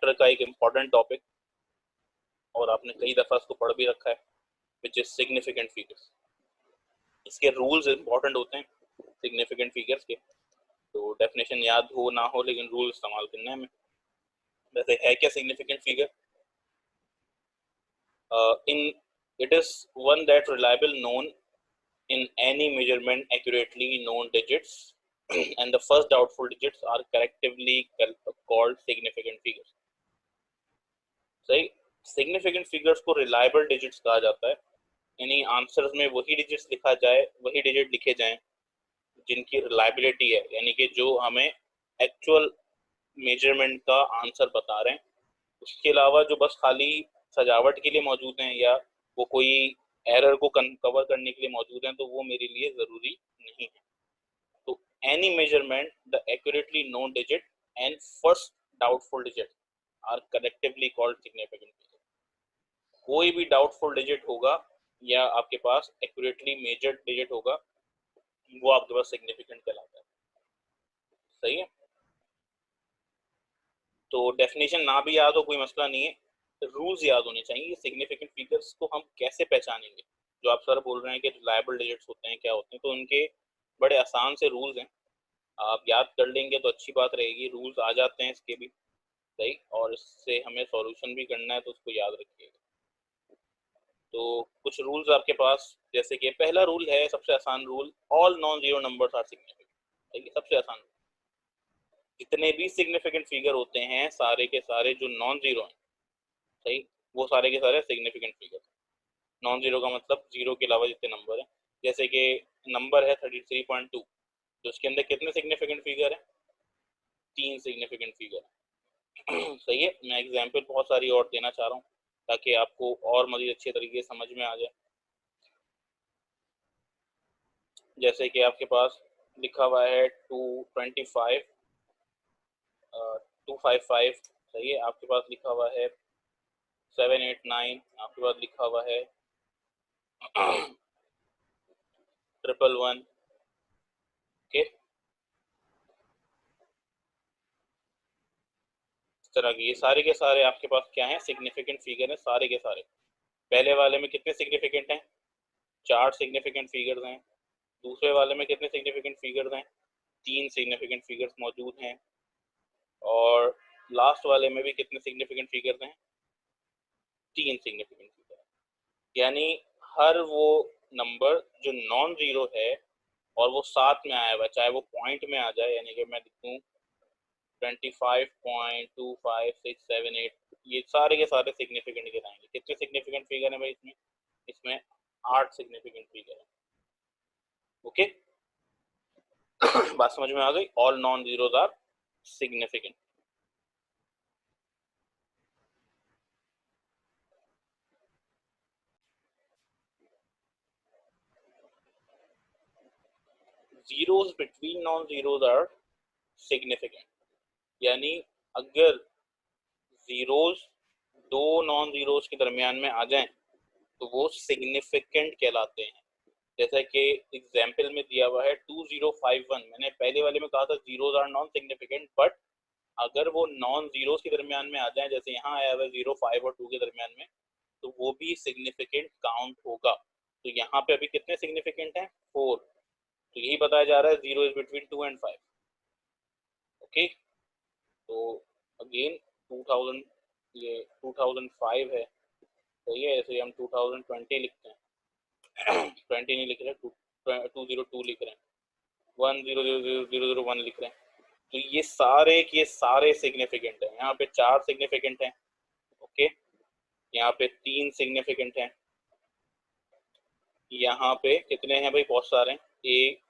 Chapter का एक important topic, और आपने कई दफ़ा इसको पढ़ भी रखा है, विच इज सिग्निफिकेंट फिगर्स। इसके रूल्स इम्पॉर्टेंट होते हैं सिग्निफिकेंट फिगर्स के, तो डेफिनेशन याद हो ना हो लेकिन रूल इस्तेमाल करना है हमें। वैसे है क्या significant figure? In it is one that reliable known in any measurement accurately known digits and the first doubtful digits are collectively called significant figures। सही, सिग्निफिकेंट फिगर्स को रिलायबल डिजिट्स कहा जाता है, यानी आंसर्स में वही डिजिट्स लिखा जाए, वही डिजिट लिखे जाएं जिनकी रिलायबिलिटी है, यानी कि जो हमें एक्चुअल मेजरमेंट का आंसर बता रहे हैं। उसके अलावा जो बस खाली सजावट के लिए मौजूद हैं या वो कोई एरर को कवर करने के लिए मौजूद हैं, तो वो मेरे लिए ज़रूरी नहीं है। तो any measurement the accurately known digit and first doubtful digit are collectively called significant figure. कोई भी डाउटफुल डिजिट होगा या आपके पास एक्यूरेटली मेजर्ड डिजिट होगा, वो आपके पास सिग्निफिकेंट कहलाता है। सही है, तो डेफिनेशन ना भी याद हो कोई मसला नहीं है, रूल्स याद होने चाहिए। सिग्निफिकेंट फिगर्स को हम कैसे पहचानेंगे? जो आप सर बोल रहे हैं कि रिलायबल डिजिट्स होते हैं, क्या होते हैं, तो उनके बड़े आसान से रूल्स हैं, आप याद कर लेंगे तो अच्छी बात रहेगी। रूल्स आ जाते हैं इसके भी, सही, और इससे हमें सॉल्यूशन भी करना है तो उसको याद रखिएगा। तो कुछ रूल्स आपके पास, जैसे कि पहला रूल है, सबसे आसान rule, all non zero numbers are significant. ठीक है, सबसे आसान, जितने भी सिग्निफिकेंट फिगर होते हैं सारे के सारे जो नॉन जीरो हैं, सही, वो सारे के सारे सिग्निफिकेंट फिगर। नॉन जीरो का मतलब जीरो के अलावा जितने नंबर हैं, जैसे कि नंबर है 33.2, तो उसके अंदर कितने सिग्निफिकेंट फिगर है? 3 सिग्निफिकेंट फिगर है। सही है, मैं एग्जांपल बहुत सारी और देना चाह रहा हूँ ताकि आपको और मज़ीद अच्छे तरीके से समझ में आ जाए। जैसे कि आपके पास लिखा हुआ है 225 255, सही है, आपके पास लिखा हुआ है 789, आपके पास लिखा हुआ है 111। ओके, इस तरह के ये सारे के सारे आपके पास क्या है? सिग्निफिकेंट फिगर है सारे के सारे। पहले वाले में कितने सिग्निफिकेंट हैं? 4 सिग्निफिकेंट फिगर्स हैं। दूसरे वाले में कितने सिग्निफिकेंट फिगर्स हैं? 3 सिग्निफिकेंट फिगर्स मौजूद हैं। और लास्ट वाले में भी कितने सिग्निफिकेंट फिगर्स हैं? 3 सिग्निफिकेंट फिगर। यानी हर वो नंबर जो नॉन जीरो है और वो साथ में आया हुआ, चाहे वो पॉइंट में आ जाए, यानी कि मैं लिखूँ 25.25678, ये सारे के सारे सिग्निफिकेंट गिनाएंगे। कितने सिग्निफिकेंट फिगर है भाई इसमें? इसमें 8 सिग्निफिकेंट फिगर है। ओके, बात समझ में आ गई? All non zeros are significant. Zeros between non zeros are significant, यानी अगर जीरोस दो नॉन जीरोस के दरमियान में आ जाएं तो वो सिग्निफिकेंट कहलाते हैं। जैसा कि एग्जाम्पल में दिया हुआ है 2051, मैंने पहले वाले में कहा था zeros are non significant, but अगर वो नॉन जीरोस के दरमियान में आ जाए, जैसे यहाँ आया हुआ है 0, 5 और 2 के दरमियान में, तो वो भी सिग्निफिकेंट काउंट होगा। तो यहाँ पे अभी कितने सिग्निफिकेंट हैं? 4। तो यही बताया जा रहा है 0 इज बिटवीन 2 एंड 5। ओके, तो अगेन 2000, ये 2005 है, सही है, ऐसे हम 2020 लिखते हैं। 20 नहीं लिख रहे, 202 लिख रहे हैं, 10000001 लिख रहे हैं। तो ये सारे के सारे सिग्निफिकेंट हैं। यहाँ पे 4 सिग्निफिकेंट हैं, ओके, यहाँ पे 3 सिग्निफिकेंट हैं, यहाँ पे कितने हैं भाई? बहुत सारे हैं, 1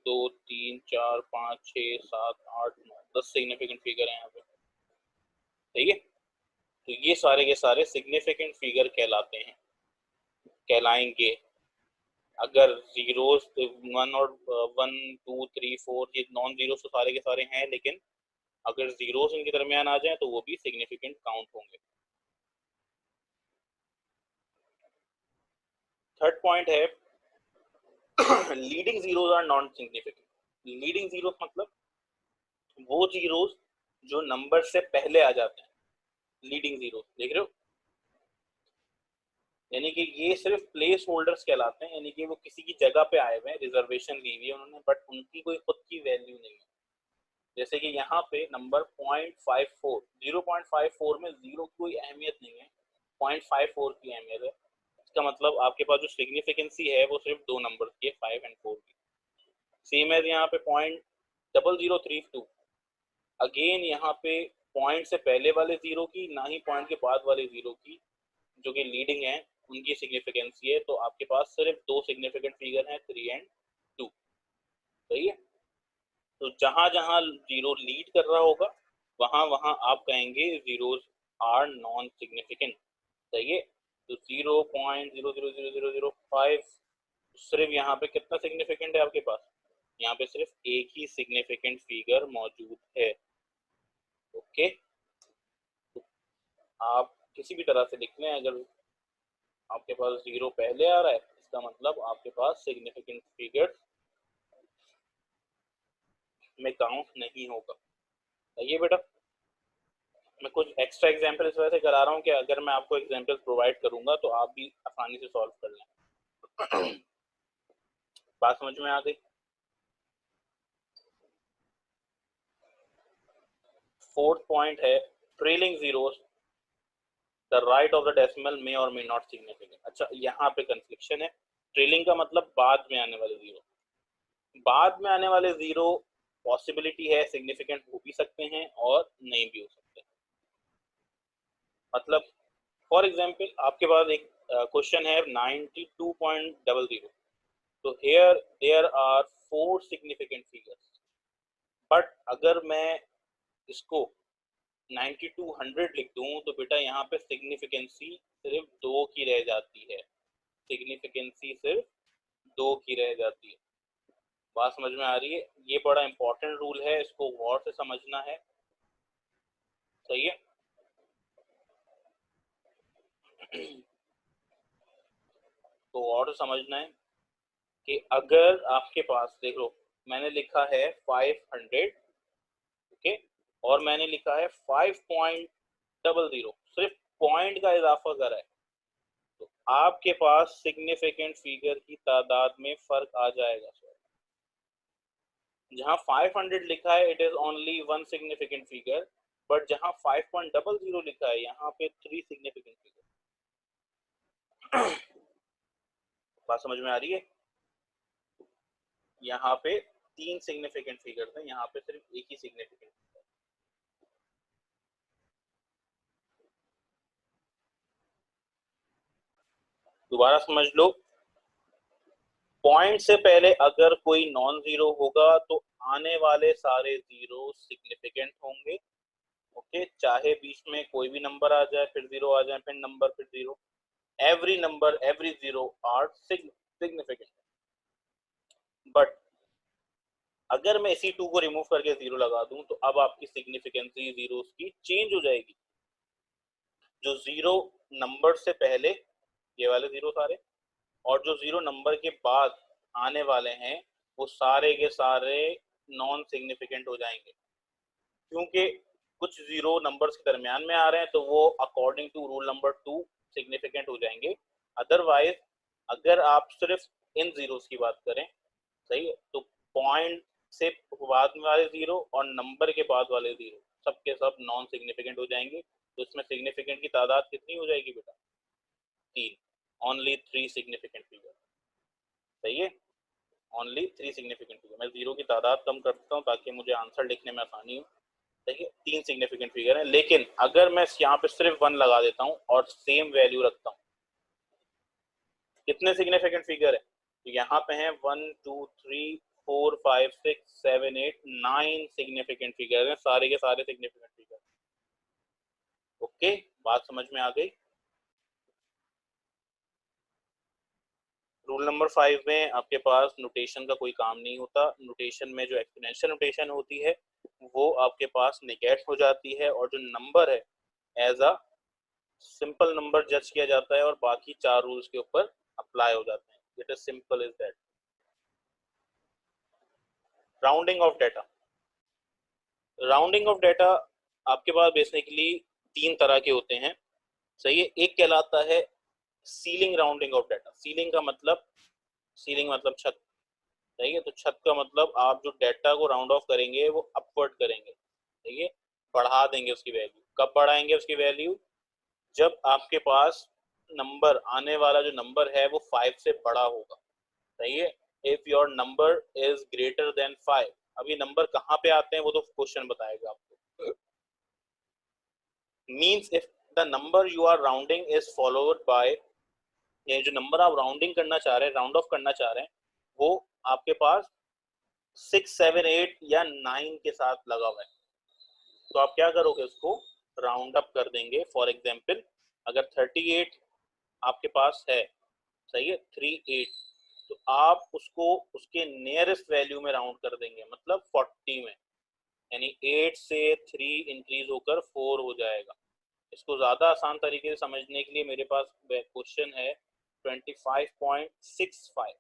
2 3 4 5 6 7 8 9 10 सिग्निफिकेंट फिगर है यहाँ पे। ठीक है, तो ये सारे के सारे सिग्निफिकेंट फिगर कहलाते हैं, कहलाएंगे। अगर जीरोस 1 और 1 2 3 4 ये नॉन जीरोस तो सारे के सारे हैं, लेकिन अगर जीरोस इनके दरमियान आ जाए तो वो भी सिग्निफिकेंट काउंट होंगे। थर्ड पॉइंट है leading zeros are non significant. Leading zeros मतलब वो जीरोस जो नंबर से पहले आ जाते हैं, लीडिंग जीरो, देख रहे हो, यानी कि ये सिर्फ प्लेस होल्डर्स कहलाते हैं, यानी कि वो किसी की जगह पे आए हुए हैं, रिजर्वेशन ली हुई है उन्होंने, बट उनकी कोई खुद की वैल्यू नहीं है। जैसे कि यहाँ पे नंबर 0.54, 0.54 में जीरो की कोई अहमियत नहीं है, 0.54 की अहमियत है। इसका मतलब आपके पास जो सिग्निफिकेंसी है वो सिर्फ दो नंबर की है, 5 और 4 की। सेम है यहाँ पे 0.0032, अगेन यहाँ पे पॉइंट से पहले वाले जीरो की, ना ही पॉइंट के बाद वाले जीरो की, जो कि लीडिंग है उनकी सिग्निफिकेंसी है। तो आपके पास सिर्फ दो सिग्निफिकेंट फिगर हैं, 3 और 2। सही है, तो जहां जहां जीरो लीड कर रहा होगा वहां वहां आप कहेंगे जीरोस आर नॉन सिग्निफिकेंट। सही है, तो 0.00005 सिर्फ यहाँ पे कितना सिग्निफिकेंट है आपके पास, यहाँ पे सिर्फ एक ही सिग्निफिकेंट फिगर मौजूद है। ओके, तो आप किसी भी तरह से लिख लें, अगर आपके पास जीरो पहले आ रहा है इसका मतलब आपके पास सिग्निफिकेंट फिगर में काउंट नहीं होगा। सही है बेटा, मैं कुछ एक्स्ट्रा एग्जांपल इस वजह से करा रहा हूँ कि अगर मैं आपको एग्जांपल प्रोवाइड करूंगा तो आप भी आसानी से सॉल्व कर लें। बात समझ में आ गई। फोर्थ पॉइंट है trailing zeros, the right of the decimal may और मे नॉट सिग्निफिकेंट। अच्छा, यहाँ पे कंफ्लिक्शन है। ट्रेलिंग का मतलब बाद में आने वाले जीरो, बाद में आने वाले जीरो पॉसिबिलिटी है सिग्निफिकेंट हो भी सकते हैं और नहीं भी हो सकते। मतलब फॉर एग्जांपल आपके पास एक क्वेश्चन है 92.00, तो here there are four significant figures, but अगर मैं इसको 9200 लिख दूं तो बेटा यहाँ पे सिग्निफिकेंसी सिर्फ दो की रह जाती है, सिग्निफिकेंसी सिर्फ दो की रह जाती है। बात समझ में आ रही है, ये बड़ा इंपॉर्टेंट रूल है, इसको गौर से समझना है। सही है, तो और समझना है कि अगर आपके पास देख लो मैंने लिखा है 500, ओके, और मैंने लिखा है 5.00, सिर्फ पॉइंट का इजाफा करा है, तो आपके पास सिग्निफिकेंट फिगर की तादाद में फर्क आ जाएगा। जहां 500 लिखा है it is only one significant figure, but जहां 5.00 लिखा है यहाँ पे थ्री सिग्निफिकेंट फिगर। बात समझ में आ रही है, यहाँ पे तीन सिग्निफिकेंट फिगर थे, यहाँ पे सिर्फ एक ही सिग्निफिकेंट। दोबारा समझ लो, पॉइंट से पहले अगर कोई नॉन जीरो होगा तो आने वाले सारे जीरो सिग्निफिकेंट होंगे। ओके, चाहे बीच में कोई भी नंबर आ जाए फिर जीरो आ जाए फिर नंबर फिर zero, every number every zero are significant. But अगर मैं इसी टू को रिमूव करके जीरो लगा दूं तो अब आपकी सिग्निफिकेंसी जीरो की चेंज हो जाएगी। जो जीरो नंबर से पहले, ये वाले जीरो सारे, और जो जीरो नंबर के बाद आने वाले हैं वो सारे के सारे नॉन सिग्निफिकेंट हो जाएंगे, क्योंकि कुछ जीरो नंबर्स के दरमियान में आ रहे हैं तो वो according to rule number 2 significant हो जाएंगे। अदरवाइज अगर आप सिर्फ इन जीरोस की बात करें, सही है, तो पॉइंट से बाद वाले जीरो और नंबर के बाद वाले जीरो सबके सब नॉन सिग्निफिकेंट हो जाएंगे। तो इसमें सिग्निफिकेंट की तादाद कितनी हो जाएगी बेटा, तीन, ओनली थ्री सिग्निफिकेंट फिगर। सही है, ओनली थ्री सिग्निफिकेंट फिगर। मैं जीरो की तादाद कम करता हूँ ताकि मुझे आंसर लिखने में आसानी हो। देखिए तीन सिग्निफिकेंट फिगर है, लेकिन अगर मैं यहाँ पे सिर्फ वन लगा देता हूँ और सेम वैल्यू रखता हूँ, कितने सिग्निफिकेंट फिगर है, तो यहाँ पे है 1 2 3 4 5 6 7 8 9 सिग्निफिकेंट फिगर है, सारे के सारे सिग्निफिकेंट फिगर। ओके, बात समझ में आ गई। रूल नंबर 5 में आपके पास नोटेशन का कोई काम नहीं होता। नोटेशन में जो एक्सपोनेंशियल नोटेशन होती है वो आपके पास निगेट हो जाती है, और जो नंबर है एज अ सिंपल नंबर जज किया जाता है और बाकी चार रूल्स के ऊपर अप्लाई हो जाते हैं। It is simple is that. Rounding off data, rounding off data आपके पास बेसिकली तीन तरह के होते हैं, सही है। एक कहलाता है ceiling rounding off data. Ceiling मतलब छत, सही है। तो छत का मतलब आप जो डाटा को राउंड ऑफ करेंगे वो अपवर्ड करेंगे, सही है, बढ़ा देंगे उसकी वैल्यू। कब बढ़ाएंगे उसकी वैल्यू? जब आपके पास नंबर आने वाला जो नंबर है वो 5 से बड़ा होगा, सही है। If your number is greater than 5, अब ये नंबर कहाँ पे आते हैं वो तो क्वेश्चन बताएगा आपको। Means if the number you are rounding is followed by, ये जो नंबर आप राउंडिंग करना चाह रहे हैं, राउंड ऑफ करना चाह रहे हैं, वो आपके पास 6, 7, 8 या 9 के साथ लगा हुआ है, तो आप क्या करोगे, उसको राउंड अप कर देंगे। फॉर एग्जाम्पल अगर 38 आपके पास है, सही है, 38, तो आप उसको उसके नियरेस्ट वैल्यू में राउंड कर देंगे, मतलब 40 में, यानी 8 से 3 इंक्रीज होकर 4 हो जाएगा। इसको ज्यादा आसान तरीके से समझने के लिए मेरे पास क्वेश्चन है 25.65,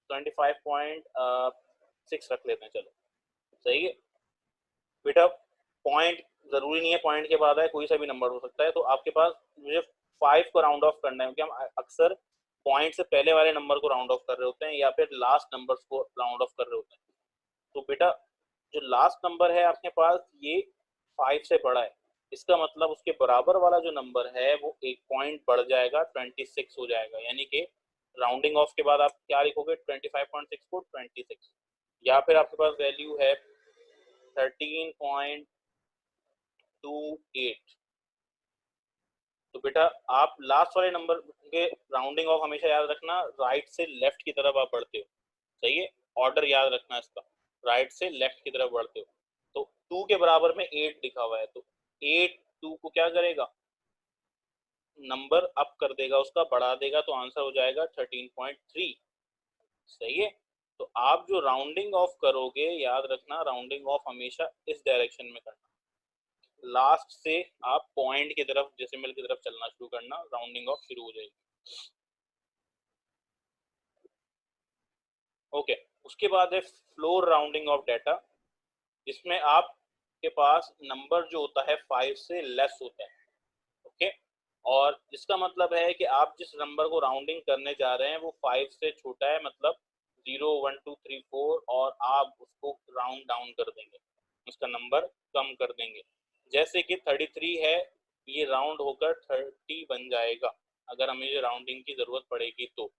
25.6 रख लेते हैं, चलो, सही है बेटा। पॉइंट जरूरी नहीं है पॉइंट के बाद है, कोई सा भी नंबर हो सकता है। तो आपके पास मुझे 5 को राउंड ऑफ करना है, क्योंकि हम अक्सर पॉइंट से पहले वाले नंबर को राउंड ऑफ कर रहे होते हैं या फिर लास्ट नंबर्स को राउंड ऑफ कर रहे होते हैं। तो बेटा जो लास्ट नंबर है आपके पास ये 5 से बड़ा है, इसका मतलब उसके बराबर वाला जो नंबर है वो एक पॉइंट बढ़ जाएगा, 26 हो जाएगा। यानी कि राउंडिंग ऑफ के बाद आप क्या लिखोगे, 25.6 को 26, या फिर आपके पास वैल्यू है 13.28। तो बेटा आप लास्ट वाले नंबर के राउंडिंग ऑफ हमेशा याद रखना, राइट से लेफ्ट की तरफ आप बढ़ते हो, सही है, ऑर्डर याद रखना इसका, राइट से लेफ्ट की तरफ बढ़ते हो। तो 2 के बराबर में 8 लिखा हुआ है, तो 8 2 को क्या करेगा, नंबर अप कर देगा, उसका बढ़ा देगा, तो आंसर हो जाएगा 13.3, सही है। तो आप जो राउंडिंग ऑफ करोगे, याद रखना राउंडिंग ऑफ हमेशा इस डायरेक्शन में करना, लास्ट से आप पॉइंट की तरफ, डेसिमल की तरफ चलना शुरू करना, राउंडिंग ऑफ शुरू हो जाएगी। ओके, उसके बाद है फ्लोर राउंडिंग ऑफ डाटा, जिसमें आपके पास नंबर जो होता है 5 से लेस होता है, ओके। और जिसका मतलब है कि आप जिस नंबर को राउंडिंग करने जा रहे हैं वो 5 से छोटा है, मतलब 0 1 2 3 4, और आप उसको राउंड डाउन कर देंगे, उसका नंबर कम कर देंगे। जैसे कि 33 है, ये राउंड होकर 30 बन जाएगा अगर हमें ये राउंडिंग की जरूरत पड़ेगी तो,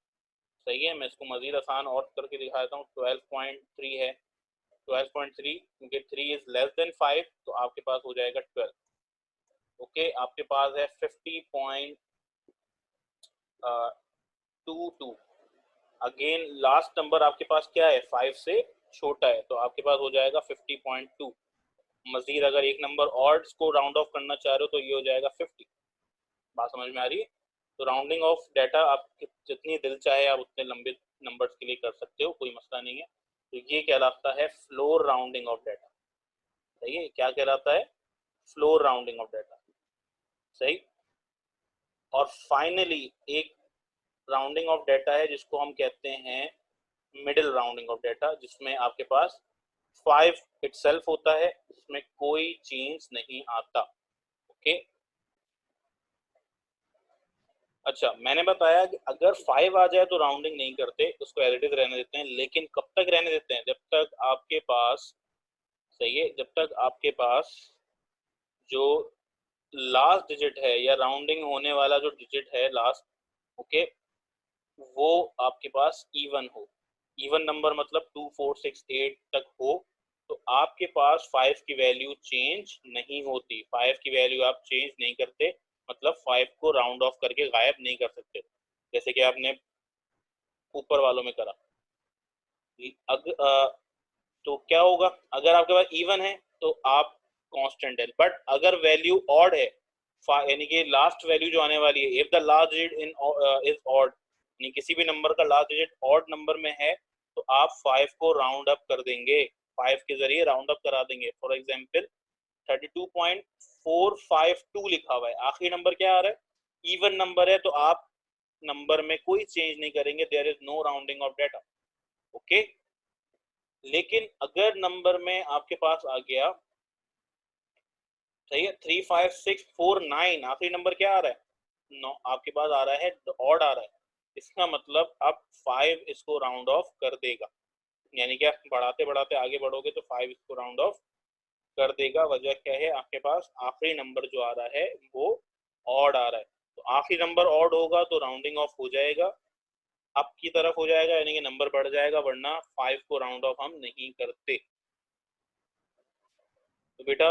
सही है। मैं इसको मजीद आसान और करके दिखा देता हूँ। 12.3 है, 12.3, क्योंकि 3 इज लेस देन 5, तो आपके पास हो जाएगा 12। ओके, आपके पास है 50.22, अगेन लास्ट नंबर आपके पास क्या है, 5 से छोटा है, तो आपके पास हो जाएगा 50.2। मजीद अगर एक नंबर और को राउंड ऑफ करना चाह रहे हो तो ये हो जाएगा 50। बात समझ में आ रही है? तो राउंडिंग ऑफ डाटा आप जितनी दिल चाहे आप उतने लंबे नंबर्स के लिए कर सकते हो, कोई मसला नहीं है। तो ये कहलाता है फ्लोर राउंडिंग ऑफ डाटा, सही है। क्या कहलाता है, फ्लोर राउंडिंग ऑफ डाटा, सही। और फाइनली एक राउंडिंग ऑफ डाटा है जिसको हम कहते हैं मिडिल राउंडिंग ऑफ डाटा, जिसमें आपके पास 5 इटसेल्फ होता है, जिसमें कोई चेंज नहीं आता, ओके। अच्छा, मैंने बताया कि अगर 5 आ जाए तो राउंडिंग नहीं करते, उसको एज इट इज रहने देते हैं, लेकिन कब तक रहने देते हैं, जब तक आपके पास, सही है, जब तक आपके पास जो लास्ट डिजिट है या राउंडिंग होने वाला जो डिजिट है लास्ट, ओके, वो आपके पास इवन हो। इवन नंबर मतलब 2 4 6 8 तक हो, तो आपके पास 5 की वैल्यू चेंज नहीं होती। 5 की वैल्यू आप चेंज नहीं करते, मतलब 5 को राउंड ऑफ करके गायब नहीं कर सकते, जैसे कि आपने ऊपर वालों में करा। तो क्या होगा, अगर आपके पास इवन है तो आप कांस्टेंट है, बट अगर वैल्यू ऑड है, यानी कि लास्ट वैल्यू जो आने वाली है, if the last digit in is odd, यानी किसी भी नंबर का लास्ट डिजिट ऑड नंबर में है, तो आप 5 को राउंड अप कर देंगे, 5 के जरिए राउंड अप करा देंगे। फॉर एग्जाम्पल 32.452 लिखा हुआ है, आखिरी नंबर क्या आ रहा है, इवन नंबर है, तो आप नंबर में कोई चेंज नहीं करेंगे, there is no rounding off data, okay. लेकिन अगर नंबर में आपके पास आ गया सही है। 35649 आखिरी नंबर क्या आ रहा है? 9 आपके पास आ रहा है, ऑड आ रहा है। इसका मतलब अब 5 इसको राउंड ऑफ कर देगा, यानी क्या बढ़ाते बढ़ाते आगे बढ़ोगे तो 5 इसको राउंड ऑफ कर देगा। वजह क्या है? आपके पास आखिरी नंबर जो आ रहा है वो ऑड आ रहा है, तो आखिरी नंबर ऑड होगा तो राउंडिंग ऑफ हो जाएगा, अप की तरफ हो जाएगा, यानी कि नंबर बढ़ जाएगा, वरना 5 को राउंड ऑफ हम नहीं करते। तो बेटा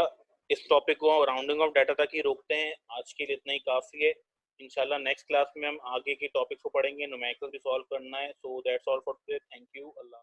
इस टॉपिक को राउंडिंग ऑफ डाटा तक ही रोकते हैं, आज के लिए इतना ही काफ़ी है। इंशाल्लाह नेक्स्ट क्लास में हम आगे के टॉपिक्स को पढ़ेंगे, न्यूमेरिकल भी सॉल्व करना है। So that's all for today, thank you, Allah.